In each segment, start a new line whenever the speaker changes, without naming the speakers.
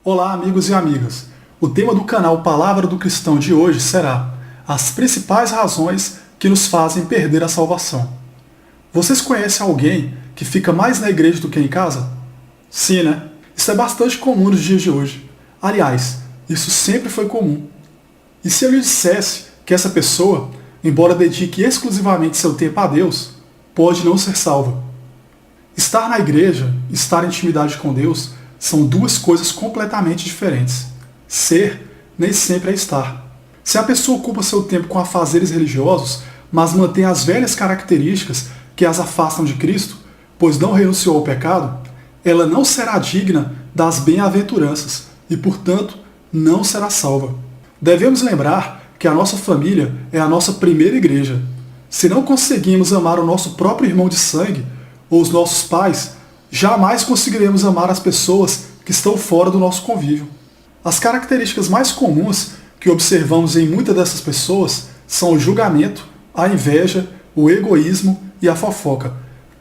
Olá, amigos e amigas. O tema do canal Palavra do Cristão de hoje será as principais razões que nos fazem perder a salvação. Vocês conhecem alguém que fica mais na igreja do que em casa? Sim, né? Isso é bastante comum nos dias de hoje. Aliás, isso sempre foi comum. E se eu lhe dissesse que essa pessoa, embora dedique exclusivamente seu tempo a Deus, pode não ser salva? Estar na igreja e estar em intimidade com Deus são duas coisas completamente diferentes. Ser nem sempre é estar. Se a pessoa ocupa seu tempo com afazeres religiosos, mas mantém as velhas características que as afastam de Cristo, pois não renunciou ao pecado, ela não será digna das bem-aventuranças e, portanto, não será salva. Devemos lembrar que a nossa família é a nossa primeira igreja. Se não conseguimos amar o nosso próprio irmão de sangue, ou os nossos pais, jamais conseguiremos amar as pessoas que estão fora do nosso convívio. As características mais comuns que observamos em muitas dessas pessoas são o julgamento, a inveja, o egoísmo e a fofoca.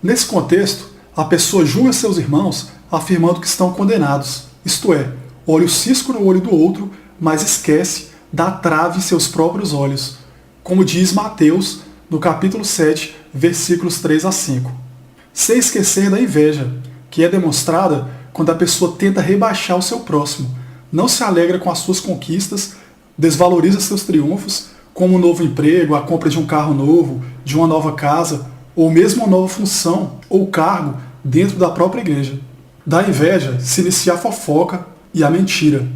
Nesse contexto, a pessoa julga seus irmãos afirmando que estão condenados, isto é, olha o cisco no olho do outro, mas esquece da trave em seus próprios olhos, como diz Mateus, no capítulo 7, versículos 3 a 5. Sem esquecer da inveja, que é demonstrada quando a pessoa tenta rebaixar o seu próximo, não se alegra com as suas conquistas, desvaloriza seus triunfos, como um novo emprego, a compra de um carro novo, de uma nova casa, ou mesmo uma nova função ou cargo dentro da própria igreja. Da inveja se inicia a fofoca e a mentira.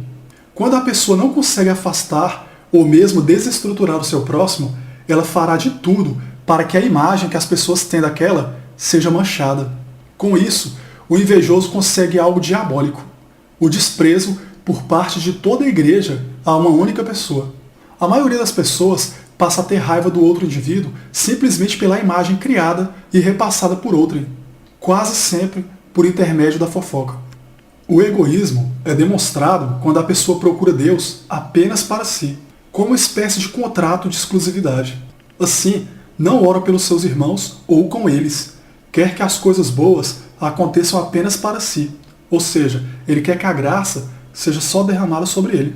Quando a pessoa não consegue afastar ou mesmo desestruturar o seu próximo, ela fará de tudo para que a imagem que as pessoas têm daquela seja manchada. Com isso, o invejoso consegue algo diabólico: o desprezo por parte de toda a igreja a uma única pessoa. A maioria das pessoas passa a ter raiva do outro indivíduo simplesmente pela imagem criada e repassada por outrem, quase sempre por intermédio da fofoca. O egoísmo é demonstrado quando a pessoa procura Deus apenas para si, como uma espécie de contrato de exclusividade. Assim, não ora pelos seus irmãos ou com eles. Quer que as coisas boas aconteçam apenas para si, ou seja, ele quer que a graça seja só derramada sobre ele.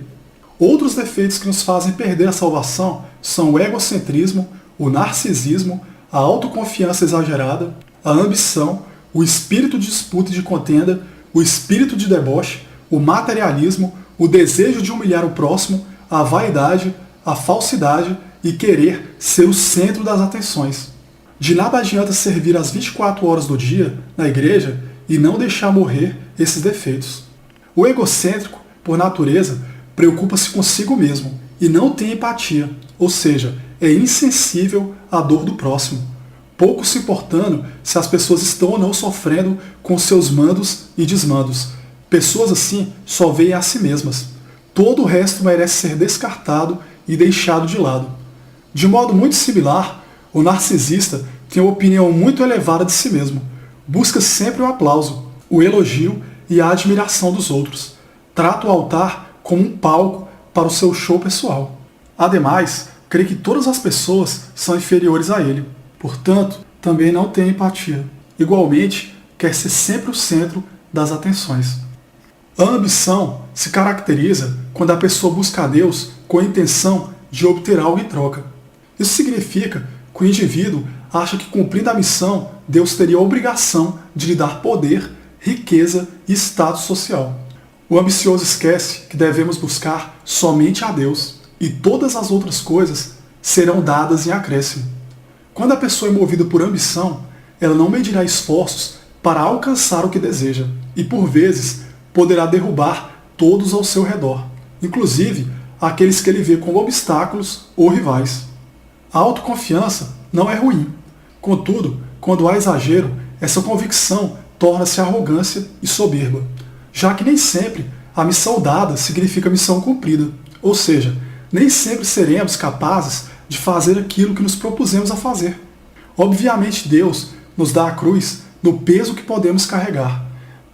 Outros defeitos que nos fazem perder a salvação são o egocentrismo, o narcisismo, a autoconfiança exagerada, a ambição, o espírito de disputa e de contenda, o espírito de deboche, o materialismo, o desejo de humilhar o próximo, a vaidade, a falsidade e querer ser o centro das atenções. De nada adianta servir as 24 horas do dia na igreja e não deixar morrer esses defeitos. O egocêntrico, por natureza, preocupa-se consigo mesmo e não tem empatia, ou seja, é insensível à dor do próximo, pouco se importando se as pessoas estão ou não sofrendo com seus mandos e desmandos. Pessoas assim só veem a si mesmas. Todo o resto merece ser descartado e deixado de lado. De modo muito similar, o narcisista tem uma opinião muito elevada de si mesmo. Busca sempre o aplauso, o elogio e a admiração dos outros. Trata o altar como um palco para o seu show pessoal. Ademais, crê que todas as pessoas são inferiores a ele. Portanto, também não tem empatia. Igualmente, quer ser sempre o centro das atenções. A ambição se caracteriza quando a pessoa busca a Deus com a intenção de obter algo em troca. Isso significa que o indivíduo acha que, cumprindo a missão, Deus teria a obrigação de lhe dar poder, riqueza e status social. O ambicioso esquece que devemos buscar somente a Deus e todas as outras coisas serão dadas em acréscimo. Quando a pessoa é movida por ambição, ela não medirá esforços para alcançar o que deseja e, por vezes, poderá derrubar todos ao seu redor, inclusive aqueles que ele vê como obstáculos ou rivais. A autoconfiança não é ruim. Contudo, quando há exagero, essa convicção torna-se arrogância e soberba, já que nem sempre a missão dada significa missão cumprida, ou seja, nem sempre seremos capazes de fazer aquilo que nos propusemos a fazer. Obviamente Deus nos dá a cruz no peso que podemos carregar,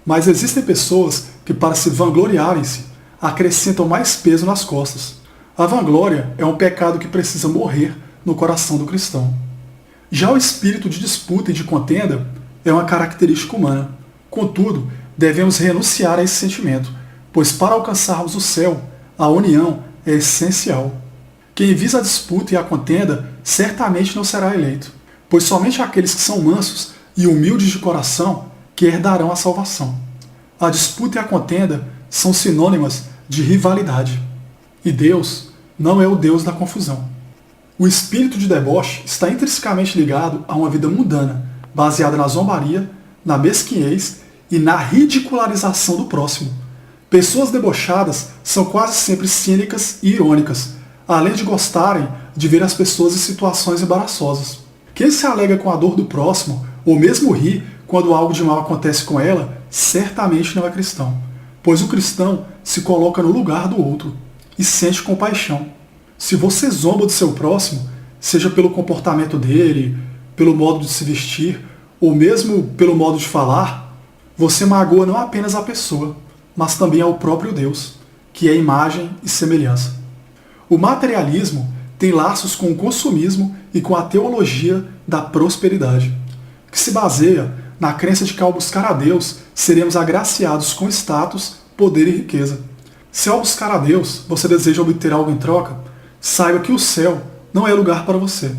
mas existem pessoas que, para se vangloriarem-se, acrescentam mais peso nas costas. A vanglória é um pecado que precisa morrer no coração do cristão. Já o espírito de disputa e de contenda é uma característica humana. Contudo, devemos renunciar a esse sentimento, pois para alcançarmos o céu, a união é essencial. Quem visa a disputa e a contenda certamente não será eleito, pois somente aqueles que são mansos e humildes de coração que herdarão a salvação. A disputa e a contenda são sinônimas de rivalidade. E Deus não é o Deus da confusão. O espírito de deboche está intrinsecamente ligado a uma vida mundana, baseada na zombaria, na mesquinhez e na ridicularização do próximo. Pessoas debochadas são quase sempre cínicas e irônicas, além de gostarem de ver as pessoas em situações embaraçosas. Quem se alega com a dor do próximo, ou mesmo ri quando algo de mal acontece com ela, certamente não é cristão, pois o cristão se coloca no lugar do outro e sente compaixão. Se você zomba do seu próximo, seja pelo comportamento dele, pelo modo de se vestir, ou mesmo pelo modo de falar, você magoa não apenas a pessoa, mas também ao próprio Deus, que é imagem e semelhança. O materialismo tem laços com o consumismo e com a teologia da prosperidade, que se baseia na crença de que ao buscar a Deus, seremos agraciados com status, poder e riqueza. Se ao buscar a Deus, você deseja obter algo em troca, saiba que o céu não é lugar para você,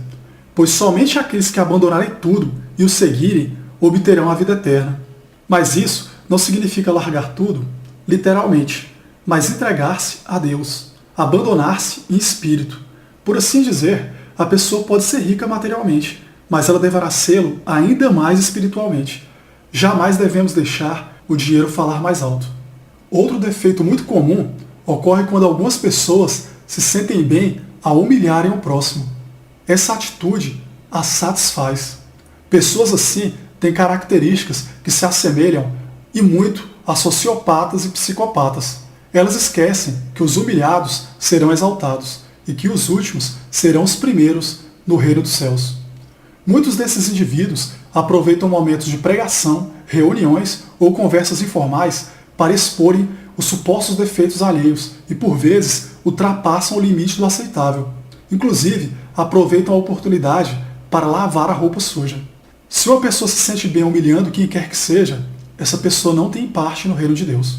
pois somente aqueles que abandonarem tudo e o seguirem obterão a vida eterna. Mas isso não significa largar tudo, literalmente, mas entregar-se a Deus, abandonar-se em espírito. Por assim dizer, a pessoa pode ser rica materialmente, mas ela deverá sê-lo ainda mais espiritualmente. Jamais devemos deixar o dinheiro falar mais alto. Outro defeito muito comum ocorre quando algumas pessoas se sentem bem ao humilharem o próximo. Essa atitude as satisfaz. Pessoas assim têm características que se assemelham e muito a sociopatas e psicopatas. Elas esquecem que os humilhados serão exaltados e que os últimos serão os primeiros no reino dos céus. Muitos desses indivíduos aproveitam momentos de pregação, reuniões ou conversas informais para exporem os supostos defeitos alheios e, por vezes, ultrapassam o limite do aceitável. Inclusive, aproveitam a oportunidade para lavar a roupa suja. Se uma pessoa se sente bem humilhando quem quer que seja, essa pessoa não tem parte no reino de Deus.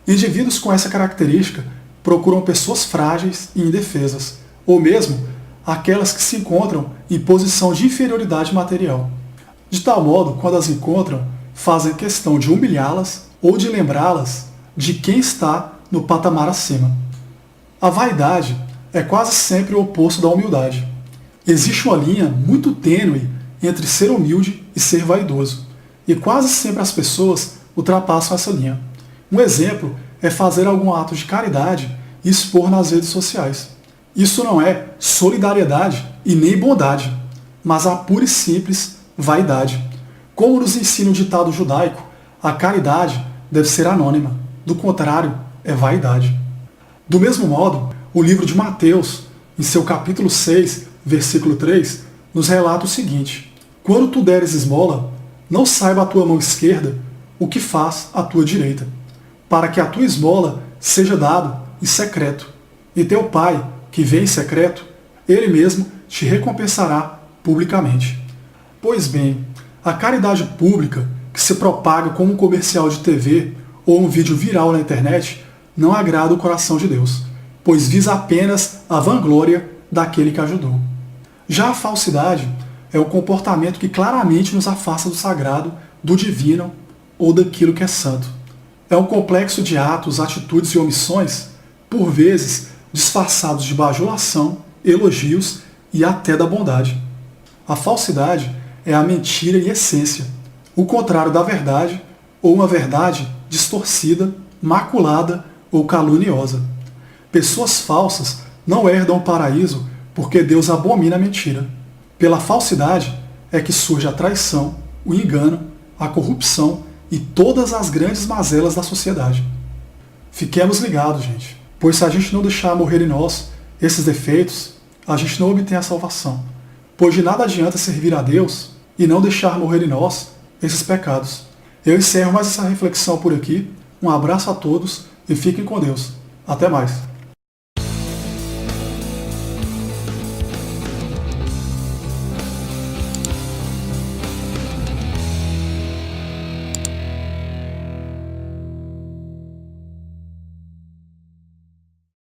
Indivíduos com essa característica procuram pessoas frágeis e indefesas, ou mesmo aquelas que se encontram em posição de inferioridade material. De tal modo, quando as encontram, fazem questão de humilhá-las ou de lembrá-las de quem está no patamar acima. A vaidade é quase sempre o oposto da humildade. Existe uma linha muito tênue entre ser humilde e ser vaidoso, e quase sempre as pessoas ultrapassam essa linha. Um exemplo é fazer algum ato de caridade e expor nas redes sociais. Isso não é solidariedade e nem bondade, mas a pura e simples vaidade. Como nos ensina o ditado judaico, a caridade deve ser anônima, do contrário, é vaidade. Do mesmo modo, o livro de Mateus, em seu capítulo 6, versículo 3, nos relata o seguinte: quando tu deres esmola, não saiba a tua mão esquerda o que faz a tua direita, para que a tua esmola seja dado em secreto, e teu pai, que vê em secreto, ele mesmo te recompensará publicamente. Pois bem, a caridade pública, que se propaga como um comercial de TV ou um vídeo viral na internet, não agrada o coração de Deus, pois visa apenas a vanglória daquele que ajudou. Já a falsidade é um comportamento que claramente nos afasta do sagrado, do divino ou daquilo que é santo. É um complexo de atos, atitudes e omissões, por vezes disfarçados de bajulação, elogios e até da bondade. A falsidade é a mentira em essência, o contrário da verdade ou uma verdade distorcida, maculada ou caluniosa. Pessoas falsas não herdam o paraíso porque Deus abomina a mentira. Pela falsidade é que surge a traição, o engano, a corrupção e todas as grandes mazelas da sociedade. Fiquemos ligados, gente, pois se a gente não deixar morrer em nós esses defeitos, a gente não obtém a salvação. Pois de nada adianta servir a Deus e não deixar morrer em nós esses pecados. Eu encerro mais essa reflexão por aqui. Um abraço a todos e fiquem com Deus. Até mais.